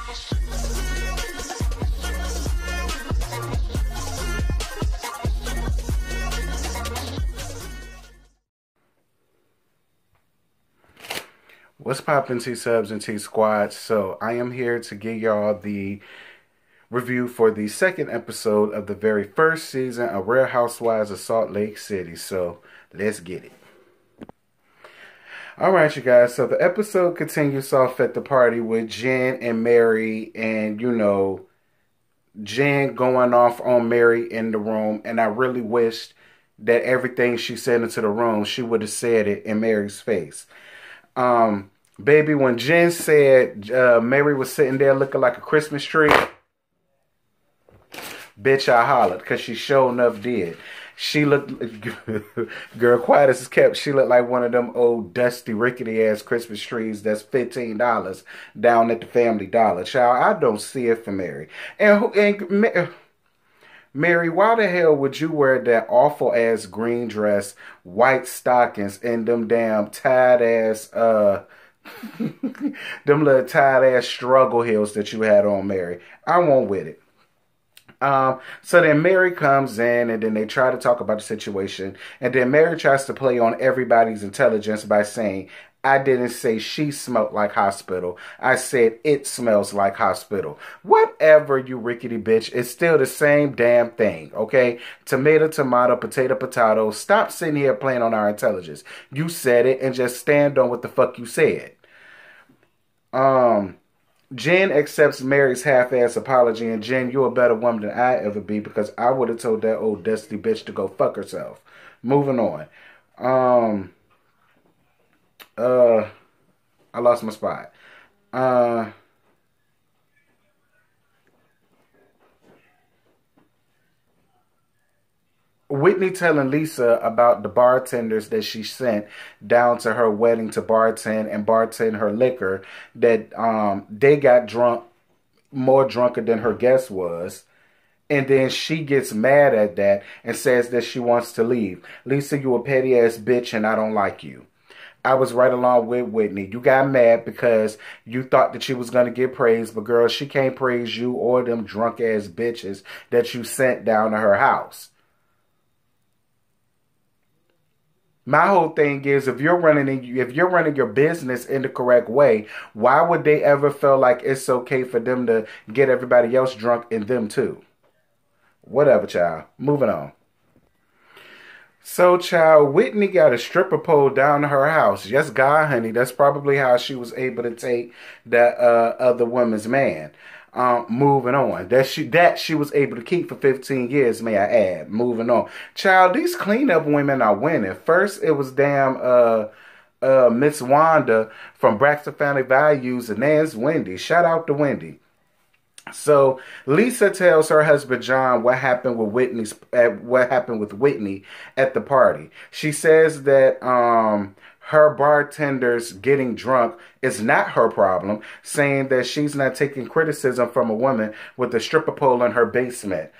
What's poppin', T-Subs and T-Squads? So I am here to give y'all the review for the second episode of the very first season of Real Housewives of Salt Lake City. So let's get it. Alright, you guys. So the episode continues off at the party with Jen and Mary, and you know, Jen going off on Mary in the room, and I really wished that everything she said into the room, she would have said it in Mary's face. Baby, when Jen said Mary was sitting there looking like a Christmas tree, bitch, I hollered, because she sure enough did. She looked, girl, quiet as it's kept, she looked like one of them old dusty, rickety-ass Christmas trees that's $15 down at the Family Dollar. Child, I don't see it for Mary. And Mary, why the hell would you wear that awful-ass green dress, white stockings, and them damn tied-ass, them little tied-ass struggle heels that you had on, Mary? I won't with it. So then Mary comes in, and then they try to talk about the situation, and then Mary tries to play on everybody's intelligence by saying, I didn't say she smelled like hospital. I said it smells like hospital. Whatever, you rickety bitch. It's still the same damn thing, okay? Tomato, tomato, potato, potato. Stop sitting here playing on our intelligence. You said it, and just stand on what the fuck you said. Jen accepts Mary's half-ass apology, and Jen, you're a better woman than I ever be, because I would have told that old dusty bitch to go fuck herself. Moving on. I lost my spot. Whitney telling Lisa about the bartenders that she sent down to her wedding to bartend and bartend her liquor, that they got drunk, more drunker than her guest was. And then she gets mad at that and says that she wants to leave. Lisa, you a petty ass bitch and I don't like you. I was right along with Whitney. You got mad because you thought that she was going to get praised. But girl, she can't praise you or them drunk ass bitches that you sent down to her house. My whole thing is, if you're running your business in the correct way, why would they ever feel like it's okay for them to get everybody else drunk and them too? Whatever, child. Moving on. So, child, Whitney got a stripper pole down to her house. Yes, God, honey, that's probably how she was able to take that other woman's man. Moving on. That she was able to keep for 15 years, may I add. Moving on. Child, these cleanup women are winning. First, it was damn Miss Wanda from Braxton Family Values, and there's Wendy. Shout out to Wendy. So Lisa tells her husband John what happened with Whitney at the party. She says that her bartenders getting drunk is not her problem, saying that she's not taking criticism from a woman with a stripper pole in her basement.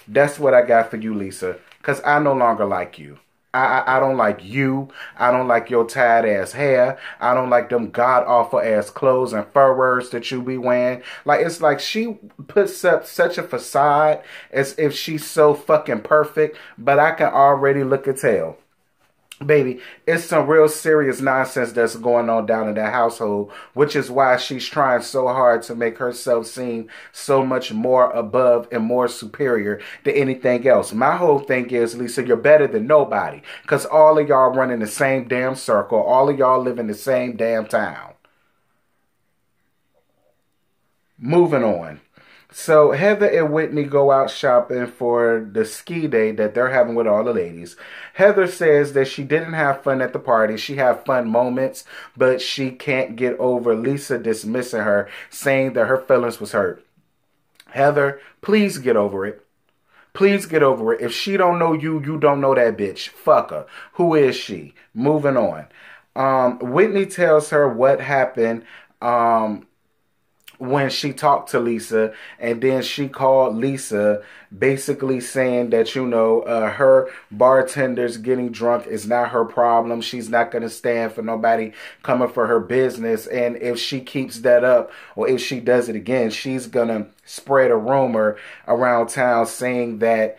That's what I got for you, Lisa, because I no longer like you. I don't like you. I don't like your tied ass hair. I don't like them god awful ass clothes and furries that you be wearing. Like, it's like she puts up such a facade as if she's so fucking perfect, but I can already look and tell. Baby, it's some real serious nonsense that's going on down in that household, which is why she's trying so hard to make herself seem so much more above and more superior to anything else. My whole thing is, Lisa, you're better than nobody, because all of y'all run in the same damn circle. All of y'all live in the same damn town. Moving on. So Heather and Whitney go out shopping for the ski day that they're having with all the ladies. Heather says that she didn't have fun at the party. She had fun moments, but she can't get over Lisa dismissing her, saying that her feelings was hurt. Heather, please get over it. Please get over it. If she don't know you, you don't know that bitch. Fuck her. Who is she? Moving on. Whitney tells her what happened when she talked to Lisa, and then she called Lisa basically saying that, you know, her bartenders getting drunk is not her problem. She's not going to stand for nobody coming for her business. And if she keeps that up, or if she does it again, she's going to spread a rumor around town saying that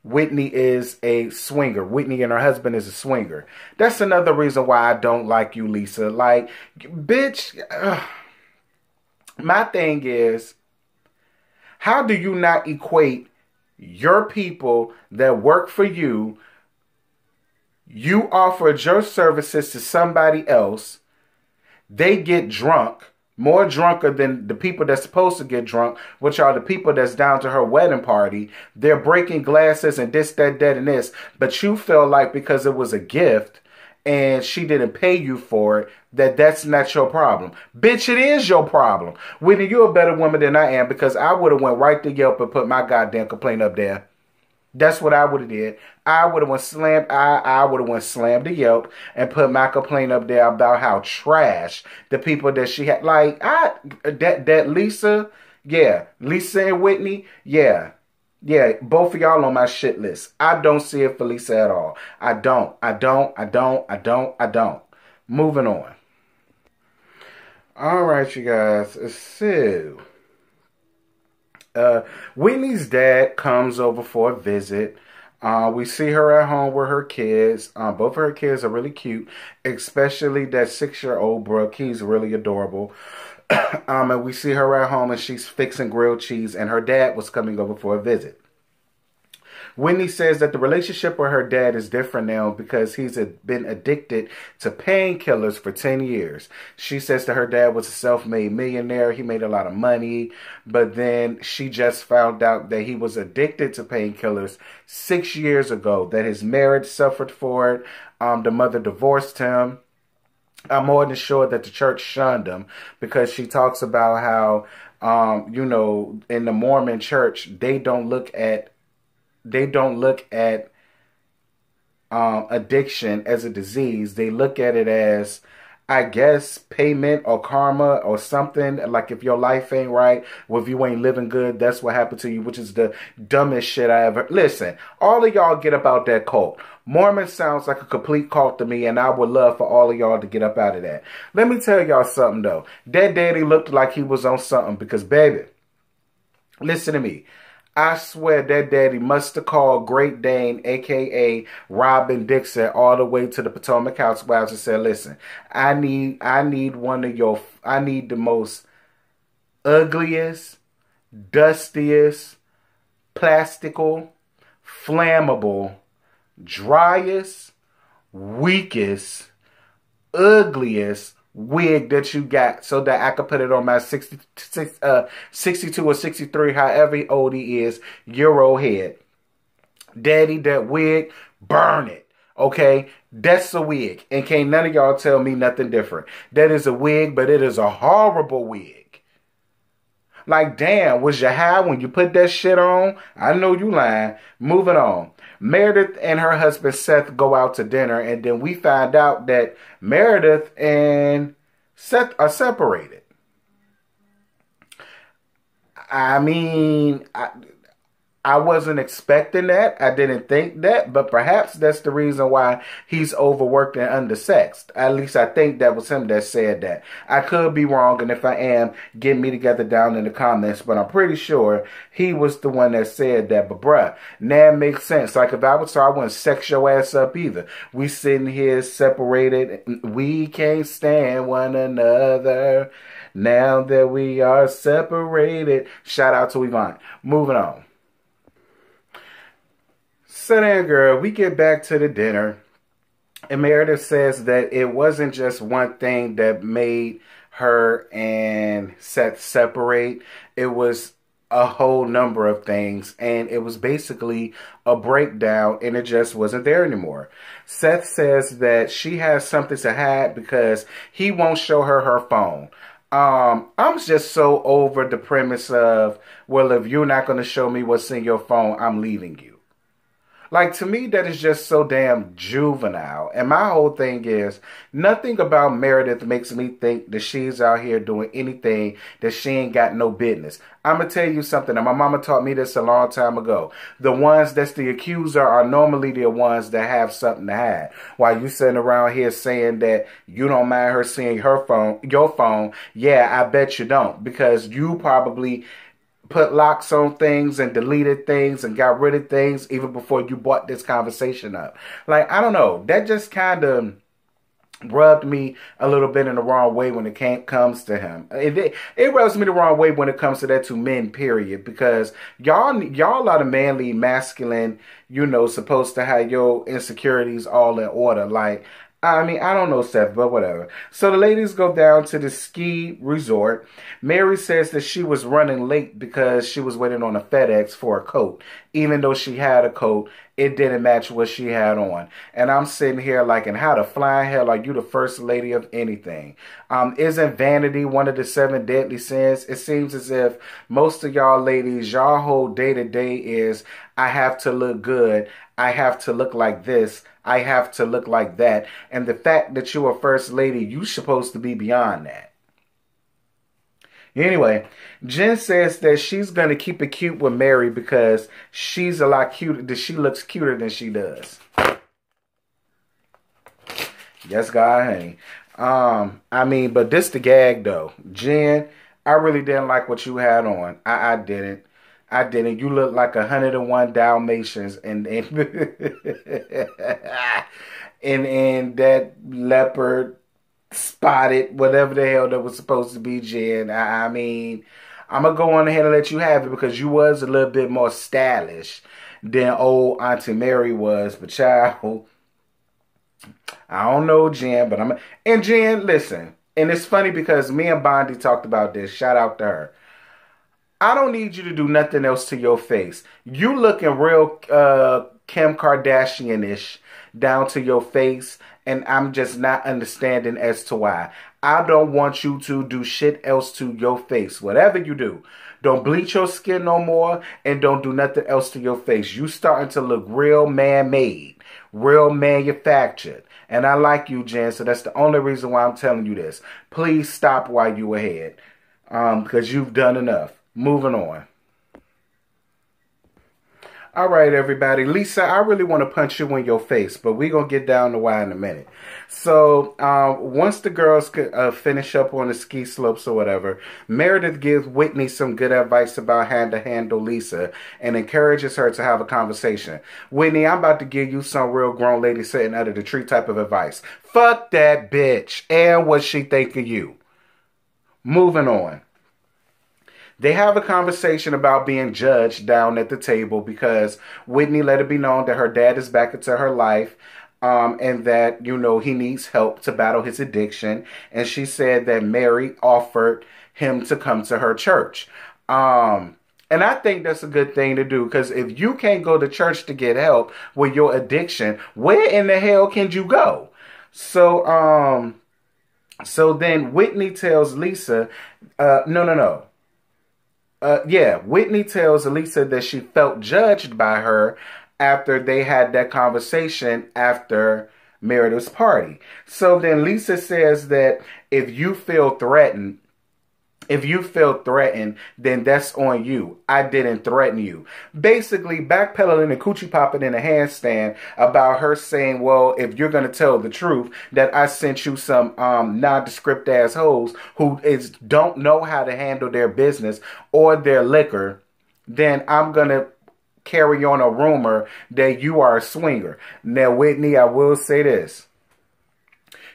Whitney is a swinger. Whitney and her husband is a swinger. That's another reason why I don't like you, Lisa. Like, bitch, my thing is, how do you not equate your people that work for you? You offered your services to somebody else. They get drunk, more drunker than the people that's supposed to get drunk, which are the people that's down to her wedding party. They're breaking glasses and this, that, and this. But you feel like because it was a gift and she didn't pay you for it, that's not your problem. Bitch, it is your problem. Whitney, you're a better woman than I am, because I would have went right to Yelp and put my goddamn complaint up there. That's what I would have did. I would have went slammed to Yelp and put my complaint up there about how trash the people that she had. Like, that Lisa, yeah, Lisa and Whitney, yeah. Yeah, both of y'all on my shit list. I don't see it for Lisa at all. I don't. Moving on. All right, you guys. So, Whitney's dad comes over for a visit. We see her at home with her kids. Both of her kids are really cute, especially that 6-year-old Brooke. He's really adorable. And we see her at home and she's fixing grilled cheese, and her dad was coming over for a visit. Whitney says that the relationship with her dad is different now because he's been addicted to painkillers for 10 years. She says that her dad was a self-made millionaire. He made a lot of money, but then she just found out that he was addicted to painkillers 6 years ago, that his marriage suffered for it. The mother divorced him. I'm more than sure that the church shunned him, because she talks about how, you know, in the Mormon church, they don't look at addiction as a disease. They look at it as, I guess, payment or karma or something. Like, if your life ain't right, or if you ain't living good, that's what happened to you, which is the dumbest shit I ever. Listen, all of y'all get about that cult. Mormon sounds like a complete cult to me, and I would love for all of y'all to get up out of that. Let me tell y'all something, though. That daddy looked like he was on something, because, baby, listen to me. I swear that daddy must have called Great Dane, a.k.a. Robin Dixon, all the way to the Potomac Housewives and said, listen, I need the most ugliest, dustiest, plastical, flammable, driest, weakest, ugliest wig that you got, so that I could put it on my 62 or 63, however old he is, year old head. Daddy, that wig, burn it. Okay? That's a wig. And can't none of y'all tell me nothing different. That is a wig, but it is a horrible wig. Like, damn, was you high when you put that shit on? I know you lying. Moving on. Meredith and her husband Seth go out to dinner, and then we find out that Meredith and Seth are separated. I mean, I wasn't expecting that. I didn't think that, but perhaps that's the reason why he's overworked and undersexed. At least I think that was him that said that. I could be wrong, and if I am, get me together down in the comments, but I'm pretty sure he was the one that said that. But bruh, now it makes sense. Like, if I was so, I wouldn't sex your ass up either. We sitting here separated. We can't stand one another now that we are separated. Shout out to Yvonne. Moving on. So then, girl, we get back to the dinner, and Meredith says that it wasn't just one thing that made her and Seth separate. It was a whole number of things, and it was basically a breakdown, and it just wasn't there anymore. Seth says that she has something to hide because he won't show her her phone. I'm just so over the premise of, well, if you're not going to show me what's in your phone, I'm leaving you. Like, to me, that is just so damn juvenile. And my whole thing is, nothing about Meredith makes me think that she's out here doing anything that she ain't got no business. I'm going to tell you something, and my mama taught me this a long time ago. The ones that's the accuser are normally the ones that have something to hide. While you sitting around here saying that you don't mind her seeing her phone, your phone, yeah, I bet you don't. Because you probably put locks on things and deleted things and got rid of things even before you brought this conversation up. Like, I don't know. That just kind of rubbed me a little bit in the wrong way when it comes to him. It rubs me the wrong way when it comes to that to men, period. Because y'all are the manly, masculine, you know, supposed to have your insecurities all in order. Like, I mean, I don't know, Seth, but whatever. So the ladies go down to the ski resort. Mary says that she was running late because she was waiting on a FedEx for a coat. Even though she had a coat, it didn't match what she had on. And I'm sitting here like, and how the flying hell are you the first lady of anything? Isn't vanity one of the 7 deadly sins? It seems as if most of y'all ladies, y'all whole day-to-day is, I have to look good. I have to look like this. I have to look like that. And the fact that you're a first lady, you're supposed to be beyond that. Anyway, Jen says that she's going to keep it cute with Mary because she's a lot cuter, that she looks cuter than she does. Yes, God, honey. I mean, but this the gag, though. Jen, I really didn't like what you had on. I didn't. I didn't. You look like 101 Dalmatians and and that leopard spotted, whatever the hell that was supposed to be, Jen. I mean, I'm going to go on ahead and let you have it because you was a little bit more stylish than old Auntie Mary was. But child, I don't know, Jen, but and Jen, listen, and it's funny because me and Bondi talked about this. Shout out to her. I don't need you to do nothing else to your face. You looking real Kim Kardashian-ish down to your face, and I'm just not understanding as to why. I don't want you to do shit else to your face. Whatever you do, don't bleach your skin no more, and don't do nothing else to your face. You starting to look real man-made, real manufactured. And I like you, Jen, so that's the only reason why I'm telling you this. Please stop while you ahead, because you've done enough. Moving on. All right, everybody. Lisa, I really want to punch you in your face, but we're going to get down to why in a minute. So, once the girls finish up on the ski slopes or whatever, Meredith gives Whitney some good advice about how to handle Lisa and encourages her to have a conversation. Whitney, I'm about to give you some real grown lady sitting under the tree type of advice. Fuck that bitch and what she think of you. Moving on. They have a conversation about being judged down at the table because Whitney let it be known that her dad is back into her life and that, you know, he needs help to battle his addiction. And she said that Mary offered him to come to her church. And I think that's a good thing to do because if you can't go to church to get help with your addiction, where in the hell can you go? So then Whitney tells Lisa, Whitney tells Lisa that she felt judged by her after they had that conversation after Meredith's party. So then Lisa says that if you feel threatened, then that's on you. I didn't threaten you. Basically, backpedaling and coochie popping in a handstand about her saying, well, if you're going to tell the truth, that I sent you some nondescript assholes who don't know how to handle their business or their liquor, then I'm going to carry on a rumor that you are a swinger. Now, Whitney, I will say this.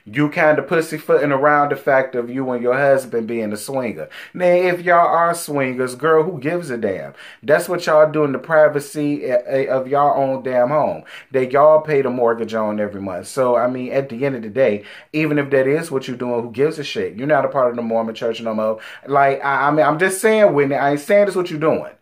You kind of pussyfooting around the fact of you and your husband being a swinger. Now, if y'all are swingers, girl, who gives a damn? That's what y'all do in the privacy of y'all own damn home. That y'all pay the mortgage on every month. So, I mean, at the end of the day, even if that is what you're doing, who gives a shit? You're not a part of the Mormon church no more. Like, I mean, I'm just saying, Whitney, I ain't saying that's what you're doing.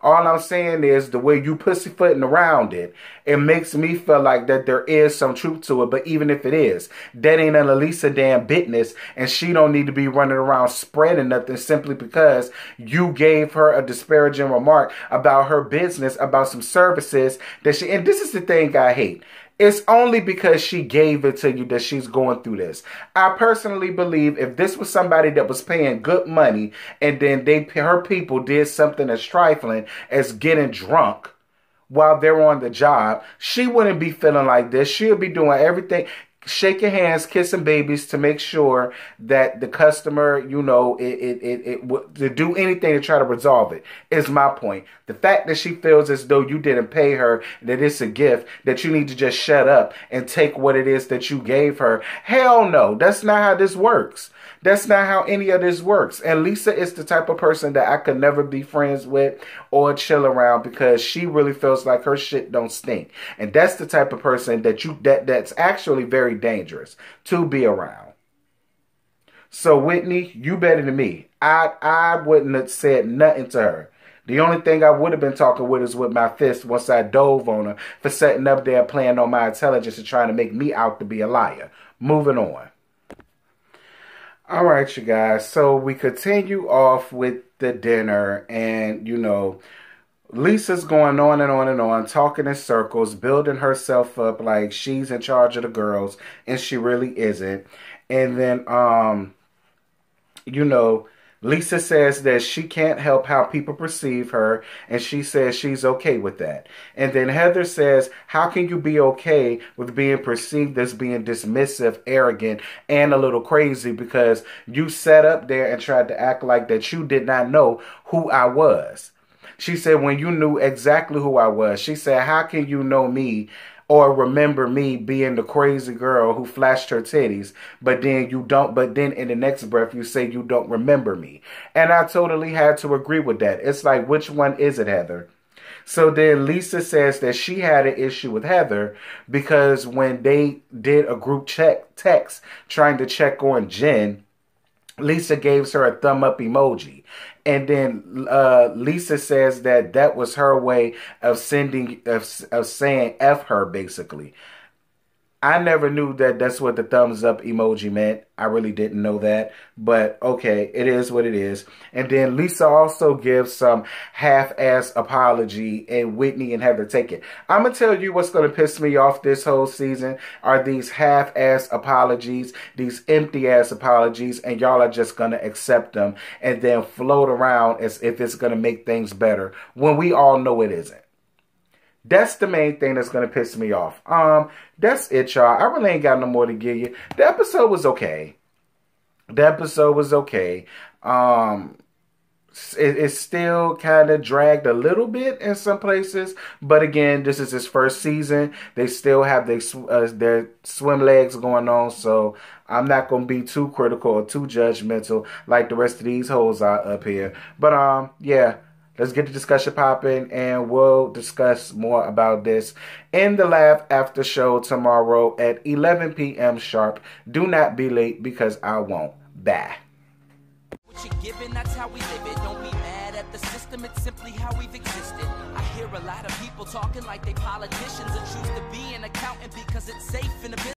All I'm saying is the way you pussyfooting around it, it makes me feel like that there is some truth to it. But even if it is, that ain't an Lisa damn business, and she don't need to be running around spreading nothing simply because you gave her a disparaging remark about her business, about some services that she, and this is the thing I hate. It's only because she gave it to you that she's going through this. I personally believe if this was somebody that was paying good money and then her people did something as trifling as getting drunk while they're on the job, she wouldn't be feeling like this. She'll be doing everything, shaking hands, kissing babies to make sure that the customer, you know, to do anything to try to resolve it, is my point. The fact that she feels as though you didn't pay her, that it's a gift, that you need to just shut up and take what it is that you gave her. Hell no, that's not how this works. That's not how any of this works. And Lisa is the type of person that I could never be friends with or chill around because she really feels like her shit don't stink. And that's the type of person that that's actually very dangerous to be around. So Whitney, you better than me. I wouldn't have said nothing to her. The only thing I would have been talking with is with my fist once I dove on her for setting up there playing on my intelligence and trying to make me out to be a liar. Moving on. All right, you guys. So we continue off with the dinner, and you know, Lisa's going on and on and on, talking in circles, building herself up like she's in charge of the girls, and she really isn't. And then, you know, Lisa says that she can't help how people perceive her, and she says she's okay with that. And then Heather says, how can you be okay with being perceived as being dismissive, arrogant, and a little crazy because you sat up there and tried to act like that you did not know who I was? She said, when you knew exactly who I was. She said, how can you know me or remember me being the crazy girl who flashed her titties, but then you don't, but then in the next breath you say you don't remember me? And I totally had to agree with that. It's like, which one is it, Heather? So then Lisa says that she had an issue with Heather because when they did a group text trying to check on Jen, Lisa gave her a thumb up emoji. And then Lisa says that that was her way of saying F her, basically. I never knew that that's what the thumbs up emoji meant. I really didn't know that. But okay, it is what it is. And then Lisa also gives some half-ass apology, and Whitney and Heather take it. I'm going to tell you what's going to piss me off this whole season are these half-ass apologies, these empty-ass apologies, and y'all are just going to accept them and then float around as if it's going to make things better when we all know it isn't. That's the main thing that's going to piss me off. That's it, y'all. I really ain't got no more to give you. The episode was okay. The episode was okay. It's still kind of dragged a little bit in some places. But again, this is his first season. They still have their swim legs going on. So I'm not going to be too critical or too judgmental like the rest of these hoes are up here. But yeah. Let's get the discussion popping, and we'll discuss more about this in the Laugh After Show tomorrow at 11 p.m. sharp. Do not be late because I won't. Bye. What you're giving, that's how we live it. Don't be mad at the system, it's simply how we've existed. I hear a lot of people talking like they politicians and choose to be an accountant because it's safe in the business.